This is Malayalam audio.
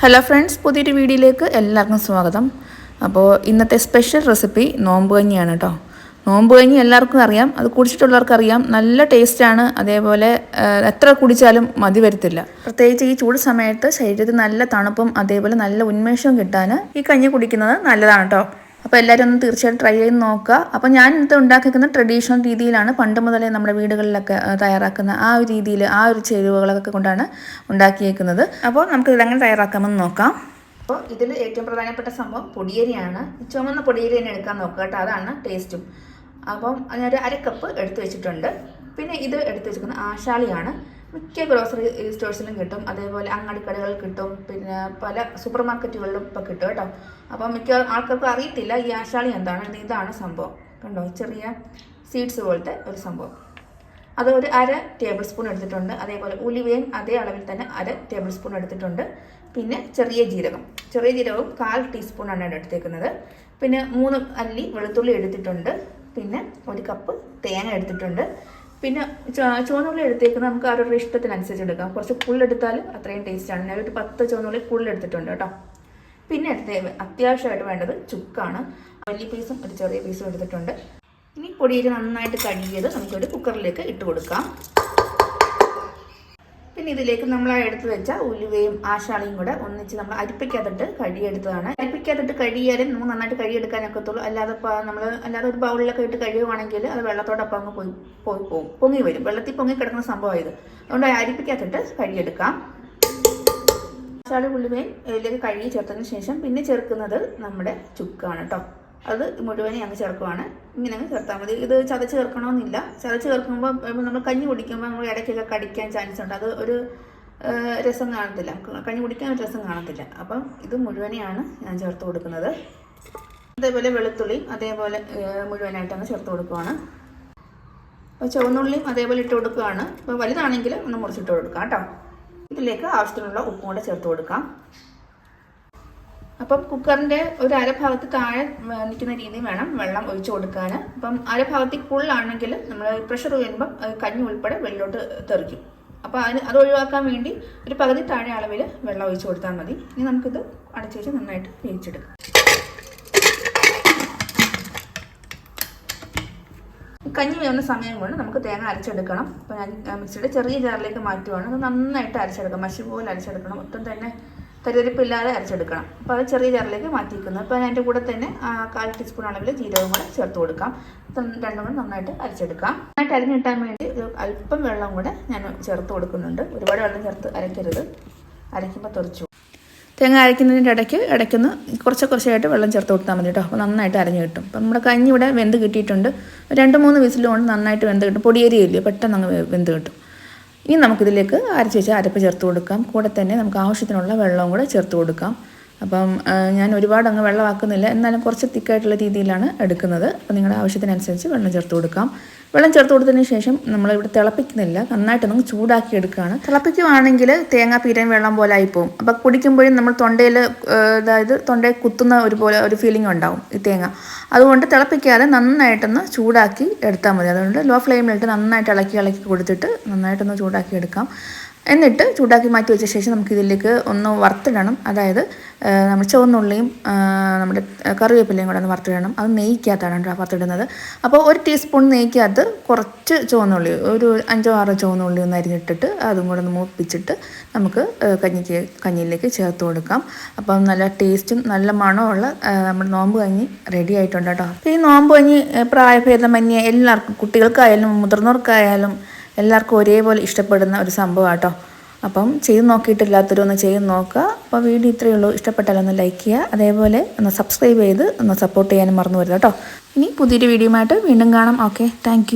ഹലോ ഫ്രണ്ട്സ്, പുതിയൊരു വീഡിയോയിലേക്ക് എല്ലാവർക്കും സ്വാഗതം. അപ്പോൾ ഇന്നത്തെ സ്പെഷ്യൽ റെസിപ്പി നോമ്പ് കഞ്ഞിയാണ് കേട്ടോ. നോമ്പ് കഞ്ഞി എല്ലാവർക്കും അറിയാം, അത് കുടിച്ചിട്ടുള്ളവർക്കറിയാം, നല്ല ടേസ്റ്റാണ്. അതേപോലെ എത്ര കുടിച്ചാലും മതി വരത്തില്ല. പ്രത്യേകിച്ച് ഈ ചൂട് സമയത്ത് ശരീരത്തിന് നല്ല തണുപ്പും അതേപോലെ നല്ല ഉന്മേഷവും കിട്ടാൻ ഈ കഞ്ഞി കുടിക്കുന്നത് നല്ലതാണ് കേട്ടോ. അപ്പോൾ എല്ലാവരും ഒന്ന് തീർച്ചയായിട്ടും ട്രൈ ചെയ്ത് നോക്കുക. അപ്പോൾ ഞാൻ ഇന്നത്തെ ഉണ്ടാക്കിയിരിക്കുന്ന ട്രഡീഷണൽ രീതിയിലാണ്, പണ്ട് മുതലേ നമ്മുടെ വീടുകളിലൊക്കെ തയ്യാറാക്കുന്ന ആ ഒരു രീതിയിൽ, ആ ഒരു ചേരുവകളൊക്കെ കൊണ്ടാണ് ഉണ്ടാക്കിയേക്കുന്നത്. അപ്പോൾ നമുക്ക് ഇതെങ്ങനെ തയ്യാറാക്കാമെന്ന് നോക്കാം. അപ്പോൾ ഇതിൽ ഏറ്റവും പ്രധാനപ്പെട്ട സംഭവം പൊടിയരിയാണ്. ചുമന്ന പൊടിയരി തന്നെ എടുക്കാൻ നോക്കുക കേട്ടോ, അതാണ് ടേസ്റ്റും. അപ്പം ഞാനൊരു 1/2 കപ്പ് എടുത്ത് വെച്ചിട്ടുണ്ട്. പിന്നെ ഇത് എടുത്ത് വെച്ചിരിക്കുന്നത് ആശാളിയാണ്. മിക്ക ഗ്രോസറി സ്റ്റോഴ്സിലും കിട്ടും, അതേപോലെ അങ്ങാടിക്കടകളിൽ കിട്ടും, പിന്നെ പല സൂപ്പർ മാർക്കറ്റുകളിലും ഇപ്പോൾ കിട്ടും കേട്ടോ. അപ്പം മിക്ക ആൾക്കാർക്ക് അറിയത്തില്ല ഈ ആശാളി എന്താണ്. ഇതാണ് സംഭവം, കണ്ടോ, ചെറിയ സീഡ്സ് പോലത്തെ ഒരു സംഭവം. അത് ഒരു 1/2 ടേബിൾ സ്പൂൺ എടുത്തിട്ടുണ്ട്. അതേപോലെ ഉലുവയും അതേ അളവിൽ തന്നെ 1/2 ടേബിൾ സ്പൂൺ എടുത്തിട്ടുണ്ട്. പിന്നെ ചെറിയ ജീരകവും 1/4 ടീസ്പൂണാണ് എടുത്തേക്കുന്നത്. പിന്നെ 3 അല്ലി വെളുത്തുള്ളി എടുത്തിട്ടുണ്ട്. പിന്നെ 1 കപ്പ് തേങ്ങ എടുത്തിട്ടുണ്ട്. പിന്നെ ചുവന്നുള്ളി എടുത്തേക്കുന്നത് നമുക്ക് അവരുടെ ഇഷ്ടത്തിനനുസരിച്ച് എടുക്കാം. കുറച്ച് പുള്ളെടുത്താൽ അത്രയും ടേസ്റ്റാണ്. ഞാൻ ഒരു 10 ചുവന്നുള്ളി പുള്ളെടുത്തിട്ടുണ്ട് കേട്ടോ. പിന്നെ അത്യാവശ്യമായിട്ട് വേണ്ടത് ചുക്കാണ്. വലിയ പീസും ഒരു ചെറിയ പീസും എടുത്തിട്ടുണ്ട്. ഇനി പൊടിയിൽ നന്നായിട്ട് കഴുകിയത് നമുക്കൊരു കുക്കറിലേക്ക് ഇട്ട് കൊടുക്കാം. പിന്നെ ഇതിലേക്ക് നമ്മൾ എടുത്ത് വെച്ച ഉലുവയും ആശാളിയും കൂടെ ഒന്നിച്ച് നമ്മൾ അരിപ്പയ്ക്കകത്തിട്ട് കഴുകിയെടുത്തതാണ്. അരിപ്പയ്ക്കകത്തിട്ട് കഴുകിയാലും നമുക്ക് നന്നായിട്ട് കഴുകിയെടുക്കാനൊക്കത്തുള്ളൂ. അല്ലാതെ ഒരു ബൗളിലൊക്കെ ഇട്ട് കഴുകുവാണെങ്കിൽ അത് വെള്ളത്തോടൊപ്പം അങ്ങ് പോയി പോകും, പൊങ്ങി വരും. വെള്ളത്തിൽ പൊങ്ങി കിടക്കുന്ന സംഭവം ഇത്. അതുകൊണ്ട് അരിപ്പയ്ക്കകത്തിട്ട് കഴുകിയെടുക്കാം. ആശാളി ഉലുവയും ഇതിലേക്ക് കഴുകി ചേർത്തതിന് ശേഷം പിന്നെ ചേർക്കുന്നത് നമ്മുടെ ചുക്കാണ് കേട്ടോ. അത് മുഴുവനെ അങ്ങ് ചേർക്കുവാണ്. ഇങ്ങനെ അങ്ങ് ചേർത്താൽ മതി. ഇത് ചതച്ച് ചേർക്കണമെന്നില്ല. ചതച്ച് ചേർക്കുമ്പോൾ നമ്മൾ കഞ്ഞി കുടിക്കുമ്പോൾ നമ്മൾ ഇടയ്ക്കൊക്കെ കടിക്കാൻ ചാൻസ് ഉണ്ട്. അത് ഒരു രസം കാണത്തില്ല, കഞ്ഞി കുടിക്കാൻ ഒരു രസം കാണത്തില്ല. അപ്പം ഇത് മുഴുവനെയാണ് ഞാൻ ചേർത്ത് കൊടുക്കുന്നത്. അതേപോലെ വെളുത്തുള്ളി അതേപോലെ മുഴുവനായിട്ട് അങ്ങ് ചേർത്ത് കൊടുക്കുവാണ്. അപ്പോൾ ചുവന്നുള്ളിയും അതേപോലെ ഇട്ട് കൊടുക്കുകയാണ്. അപ്പോൾ വലുതാണെങ്കിൽ ഒന്ന് മുറിച്ചിട്ട് കൊടുക്കാം കേട്ടോ. ഇതിലേക്ക് ആവശ്യത്തിനുള്ള ഉപ്പും കൂടെ ചേർത്ത് കൊടുക്കാം. അപ്പം കുക്കറിൻ്റെ ഒരു 1/2 ഭാഗത്ത് താഴെ നിൽക്കുന്ന രീതിയിൽ വേണം വെള്ളം ഒഴിച്ച് കൊടുക്കാൻ. അപ്പം 1/2 ഭാഗത്തിൽ ഫുള്ളാണെങ്കിൽ നമ്മൾ പ്രഷർ വരുമ്പം കഞ്ഞി ഉൾപ്പെടെ വെള്ളോട്ട് തെറിക്കും. അപ്പോൾ അത് ഒഴിവാക്കാൻ വേണ്ടി ഒരു പകുതി താഴെ അളവിൽ വെള്ളം ഒഴിച്ച് കൊടുത്താൽ മതി. ഇനി നമുക്കിത് അടച്ചു വെച്ച് നന്നായിട്ട് വേവിച്ചെടുക്കാം. കഞ്ഞി വേവുന്ന സമയം കൊണ്ട് നമുക്ക് തേങ്ങ അരച്ചെടുക്കണം. അപ്പോൾ ഞാൻ മിക്സിയുടെ ചെറിയ ജാറിലേക്ക് മാറ്റുവാണ്. അത് നന്നായിട്ട് അരച്ചെടുക്കാം, മഷി പോലെ അരച്ചെടുക്കണം. ഒട്ടും തന്നെ തരിതരിപ്പില്ലാതെ അരച്ചെടുക്കണം. അപ്പോൾ അത് ചെറിയ ജാറിലേക്ക് മാറ്റിയിരിക്കുന്നത്. അപ്പോൾ അതിൻ്റെ കൂടെ തന്നെ 1/4 ടീസ്പൂൺ അളവിൽ ജീരകവും കൂടെ ചേർത്ത് കൊടുക്കാം. രണ്ടും കൂടെ നന്നായിട്ട് അരച്ചെടുക്കാം. നന്നായിട്ട് അരിഞ്ഞിട്ടാൻ വേണ്ടി അല്പം വെള്ളം കൂടെ ഞാൻ ചേർത്ത് കൊടുക്കുന്നുണ്ട്. ഒരുപാട് വെള്ളം ചേർത്ത് അരയ്ക്കരുത്, അരയ്ക്കുമ്പോൾ തെറിച്ചു. തേങ്ങ അരയ്ക്കുന്നതിൻ്റെ ഇടയ്ക്കൊന്ന് കുറച്ചായിട്ട് വെള്ളം ചേർത്ത് കൊടുത്താൽ മതി കേട്ടോ. അപ്പോൾ നന്നായിട്ട് അരഞ്ഞ് കിട്ടും. അപ്പോൾ നമ്മുടെ കഞ്ഞി ഇവിടെ വെന്ത് കിട്ടിയിട്ടുണ്ട്. 2-3 വിസിൽ കൊണ്ട് നന്നായിട്ട് വെന്ത് കിട്ടും. പൊടിയേരിയില്ലേ, പെട്ടെന്ന് അങ്ങ് വെന്ത് കിട്ടും. ഇനി നമുക്കിതിലേക്ക് അരച്ച് വെച്ച് അരപ്പ് ചേർത്ത് കൊടുക്കാം. കൂടെ തന്നെ നമുക്ക് ആവശ്യത്തിനുള്ള വെള്ളവും കൂടെ ചേർത്ത് കൊടുക്കാം. അപ്പം ഞാൻ ഒരുപാട് അങ്ങ് വെള്ളമാക്കുന്നില്ല, എന്നാലും കുറച്ച് തിക്കായിട്ടുള്ള രീതിയിലാണ് എടുക്കുന്നത്. അപ്പോൾ നിങ്ങളുടെ ആവശ്യത്തിനനുസരിച്ച് വെള്ളം ചേർത്ത് കൊടുക്കാം. വെള്ളം ചേർത്ത് കൊടുത്തതിന് ശേഷം നമ്മളിവിടെ തിളപ്പിക്കുന്നില്ല, നന്നായിട്ട് നമുക്ക് ചൂടാക്കി എടുക്കുകയാണ്. തിളപ്പിക്കുവാണെങ്കിൽ തേങ്ങ പീരൻ വെള്ളം പോലെ ആയിപ്പോവും. അപ്പോൾ കുടിക്കുമ്പോഴും നമ്മൾ തൊണ്ടയിൽ കുത്തുന്ന ഒരു ഫീലിംഗ് ഉണ്ടാവും ഈ തേങ്ങ. അതുകൊണ്ട് തിളപ്പിക്കാതെ നന്നായിട്ടൊന്ന് ചൂടാക്കി എടുത്താൽ മതി. അതുകൊണ്ട് ലോ ഫ്ലെയിമിലിട്ട് നന്നായിട്ട് ഇളക്കി കൊടുത്തിട്ട് നന്നായിട്ടൊന്ന് ചൂടാക്കി എടുക്കാം. എന്നിട്ട് ചൂടാക്കി മാറ്റി വെച്ച ശേഷം നമുക്കിതിലേക്ക് ഒന്ന് വറുത്തിടണം. അതായത് നമ്മൾ ചുവന്നുള്ളിയും നമ്മുടെ കറിവേപ്പിലയും കൂടെ ഒന്ന് വറുത്തിടണം. അത് നെയ്ക്കകത്താണ് വറുത്തിടുന്നത്. അപ്പോൾ 1 ടീസ്പൂൺ നെയ്ക്കകത്ത് കുറച്ച് ചുവന്നുള്ളി, ഒരു 5-6 ചുവന്നുള്ളി ഒന്ന് അരിഞ്ഞിട്ടിട്ട് അതും കൂടെ ഒന്ന് മൂപ്പിച്ചിട്ട് നമുക്ക് കഞ്ഞിയിലേക്ക് ചേർത്ത് കൊടുക്കാം. അപ്പം നല്ല ടേസ്റ്റും നല്ല മണമുള്ള നമ്മുടെ നോമ്പ് കഞ്ഞി റെഡി ആയിട്ടുണ്ട് കേട്ടോ. ഈ നോമ്പ് കഞ്ഞി പ്രായഭേദമന്യേ എല്ലാവർക്കും, കുട്ടികൾക്കായാലും മുതിർന്നവർക്കായാലും എല്ലാവർക്കും ഒരേപോലെ ഇഷ്ടപ്പെടുന്ന ഒരു സംഭവമാണ് കേട്ടോ. അപ്പം ചെയ്ത് നോക്കിയിട്ടില്ലാത്തവരൊന്ന് ചെയ്ത് നോക്കുക. അപ്പോൾ വീഡിയോ ഇത്രയേ ഉള്ളൂ. ഇഷ്ടപ്പെട്ടാലൊന്ന് ലൈക്ക് ചെയ്യുക, അതേപോലെ ഒന്ന് സബ്സ്ക്രൈബ് ചെയ്ത് ഒന്ന് സപ്പോർട്ട് ചെയ്യാനും മറന്നു വരുത് കേട്ടോ. ഇനി പുതിയൊരു വീഡിയോ ആയിട്ട് വീണ്ടും കാണാം. Okay, thank